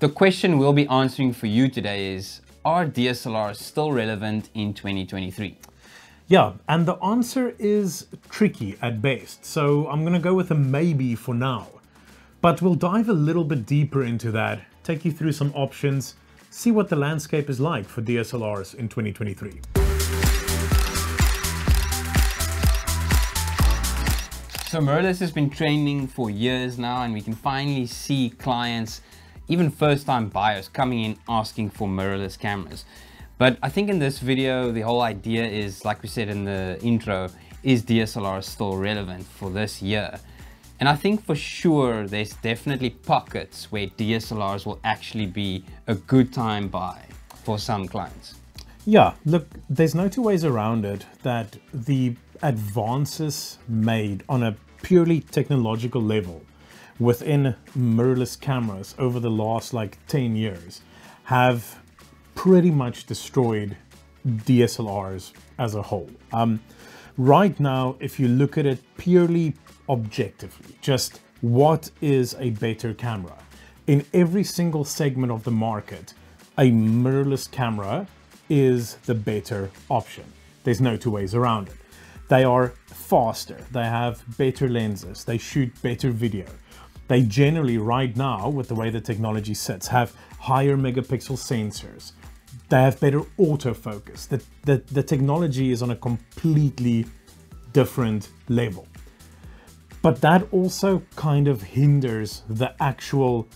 The question we'll be answering for you today is, are DSLRs still relevant in 2023? Yeah, and the answer is tricky at best, so I'm gonna go with a maybe for now. But we'll dive a little bit deeper into that, take you through some options, see what the landscape is like for DSLRs in 2023. So mirrorless has been trending for years now, and we can finally see clients, even first-time buyers, coming in asking for mirrorless cameras. But I think in this video, the whole idea is, like we said in the intro, is DSLR still relevant for this year? And I think for sure there's definitely pockets where DSLRs will actually be a good time buy for some clients. Yeah, look, there's no two ways around it that the advances made on a purely technological level within mirrorless cameras over the last 10 years have pretty much destroyed DSLRs as a whole. Right now, if you look at it purely objectively, just what is a better camera? In every single segment of the market, a mirrorless camera is the better option. There's no two ways around it. They are faster, they have better lenses, they shoot better video. They generally, right now, with the way the technology sits, have higher megapixel sensors. They have better autofocus. The technology is on a completely different level. But that also kind of hinders the actual,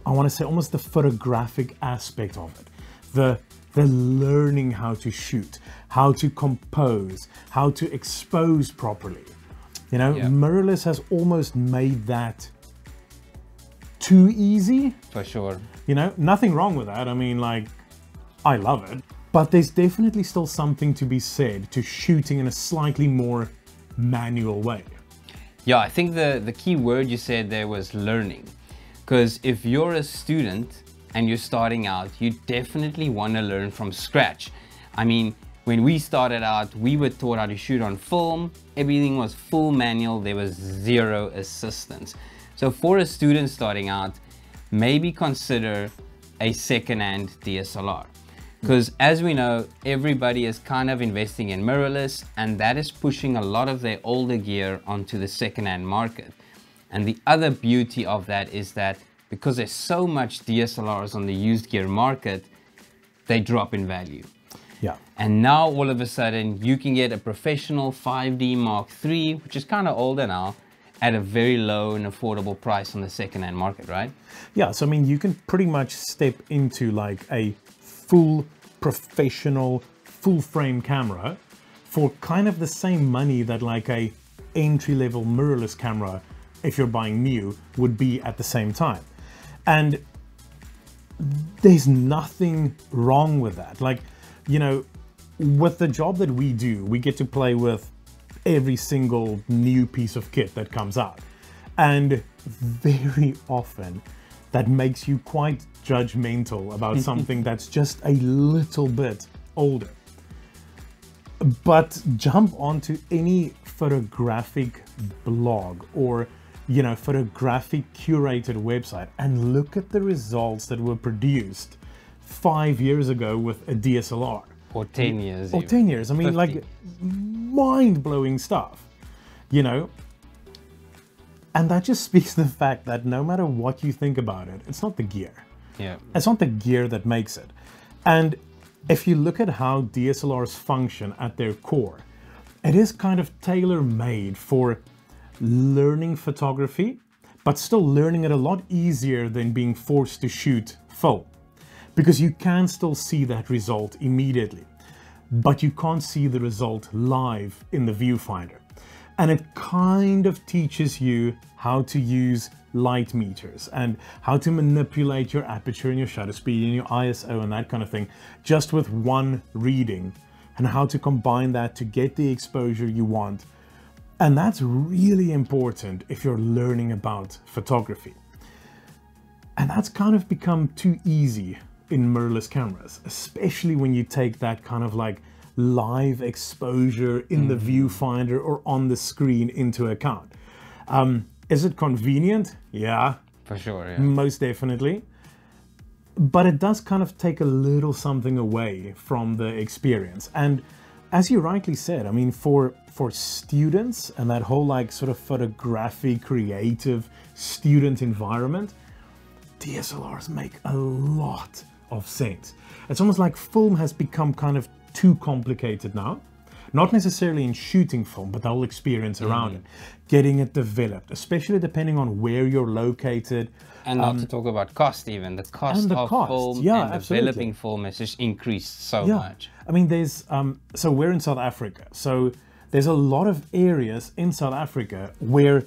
I want to say almost the photographic aspect of it. The learning how to shoot, how to compose, how to expose properly. You know, yeah. Mirrorless has almost made that too easy. For sure. You know, nothing wrong with that. I mean, I love it. But there's definitely still something to be said to shooting in a slightly more manual way. Yeah, I think the key word you said there was learning. Because if you're a student and you're starting out, you definitely want to learn from scratch. I mean, when we started out, we were taught how to shoot on film. Everything was full manual. There was zero assistance. So for a student starting out, maybe consider a second-hand DSLR. Because as we know, everybody is kind of investing in mirrorless, and that is pushing a lot of their older gear onto the second-hand market. And the other beauty of that is that because there's so much DSLRs on the used gear market, they drop in value. Yeah. And now all of a sudden you can get a professional 5D Mark III, which is kind of older now, at a very low and affordable price on the second-hand market, right? Yeah, so I mean, you can pretty much step into a full professional, full frame camera for kind of the same money that a entry-level mirrorless camera, if you're buying new, would be at the same time. And there's nothing wrong with that. You know, with the job that we do, we get to play with every single new piece of kit that comes out. And very often that makes you quite judgmental about something that's just a little bit older. But jump onto any photographic blog or, you know, photographic curated website and look at the results that were produced 5 years ago with a DSLR. Or 10 years. Or 10 years. I mean, 50. Mind-blowing stuff, you know? And that just speaks to the fact that no matter what you think about it, it's not the gear. Yeah. It's not the gear that makes it. And if you look at how DSLRs function at their core, it is kind of tailor-made for learning photography, but still learning it a lot easier than being forced to shoot film. Because you can still see that result immediately, but you can't see the result live in the viewfinder. And it kind of teaches you how to use light meters and how to manipulate your aperture and your shutter speed and your ISO and that kind of thing, just with one reading, and how to combine that to get the exposure you want. And that's really important if you're learning about photography. And that's kind of become too easy in mirrorless cameras, especially when you take that kind of live exposure in the viewfinder or on the screen into account. Is it convenient? Yeah. For sure, yeah. Most definitely. but it does kind of take a little something away from the experience. And as you rightly said, I mean, for students and that whole like sort of photographic, creative student environment, DSLRs make a lot of sense. It's almost like film has become kind of too complicated now. Not necessarily in shooting film, but the whole experience around it. Getting it developed, especially depending on where you're located. And not to talk about cost even. The cost of film and developing film has just increased so much. I mean, there's, so we're in South Africa. So there's a lot of areas in South Africa where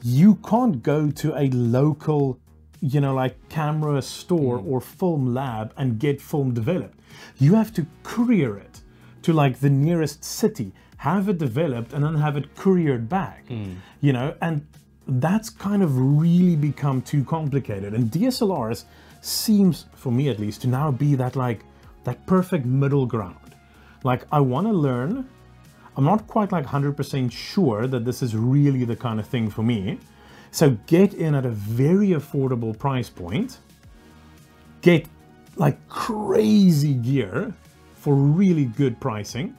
you can't go to a local, you know, like camera store or film lab and get film developed. You have to courier it to like the nearest city, have it developed, and then have it couriered back, you know, and that's kind of really become too complicated. And DSLRs seems, for me at least, to now be that like, that perfect middle ground. Like, I want to learn, I'm not quite like 100% sure that this is really the kind of thing for me. So get in at a very affordable price point, get like crazy gear for really good pricing,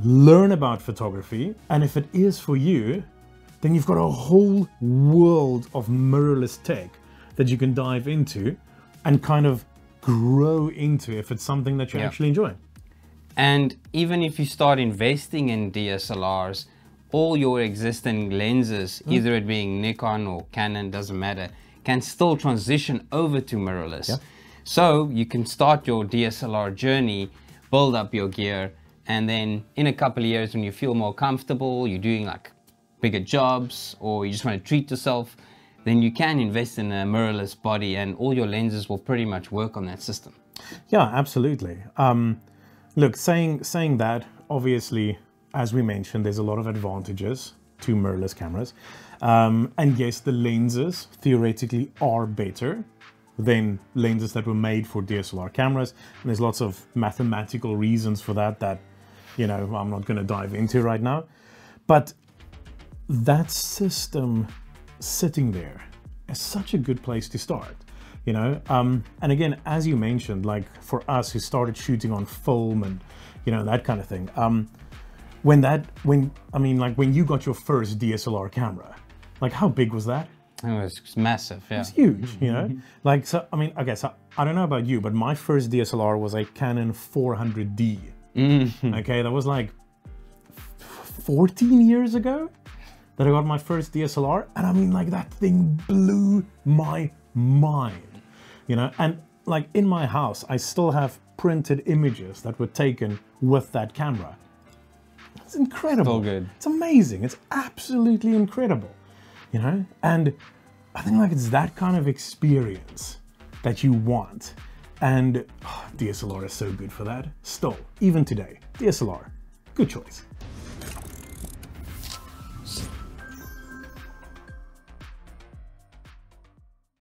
learn about photography, and if it is for you, then you've got a whole world of mirrorless tech that you can dive into and kind of grow into if it's something that you actually enjoy. And even if you start investing in DSLRs, all your existing lenses, either it being Nikon or Canon, doesn't matter, can still transition over to mirrorless. So you can start your DSLR journey, build up your gear, and then in a couple of years when you feel more comfortable, you're doing like bigger jobs, or you just want to treat yourself, then you can invest in a mirrorless body and all your lenses will pretty much work on that system. Yeah, absolutely. Look, saying that, obviously, as we mentioned, there's a lot of advantages to mirrorless cameras. And yes, the lenses theoretically are better than lenses that were made for DSLR cameras. And there's lots of mathematical reasons for that, you know, I'm not going to dive into right now. But that system sitting there is such a good place to start, you know. And again, as you mentioned, like for us who started shooting on film and, you know, that kind of thing, when you got your first DSLR camera, like how big was that? It was massive, yeah. It was huge, you know? Like, so, I mean, okay, so I don't know about you, but my first DSLR was a Canon 400D. Okay, that was like 14 years ago that I got my first DSLR. And I mean, like, that thing blew my mind, you know? And like in my house, I still have printed images that were taken with that camera. It's incredible. So good. It's amazing. It's absolutely incredible, you know? And I think like it's that kind of experience that you want. And DSLR is so good for that. Still, even today, DSLR, good choice.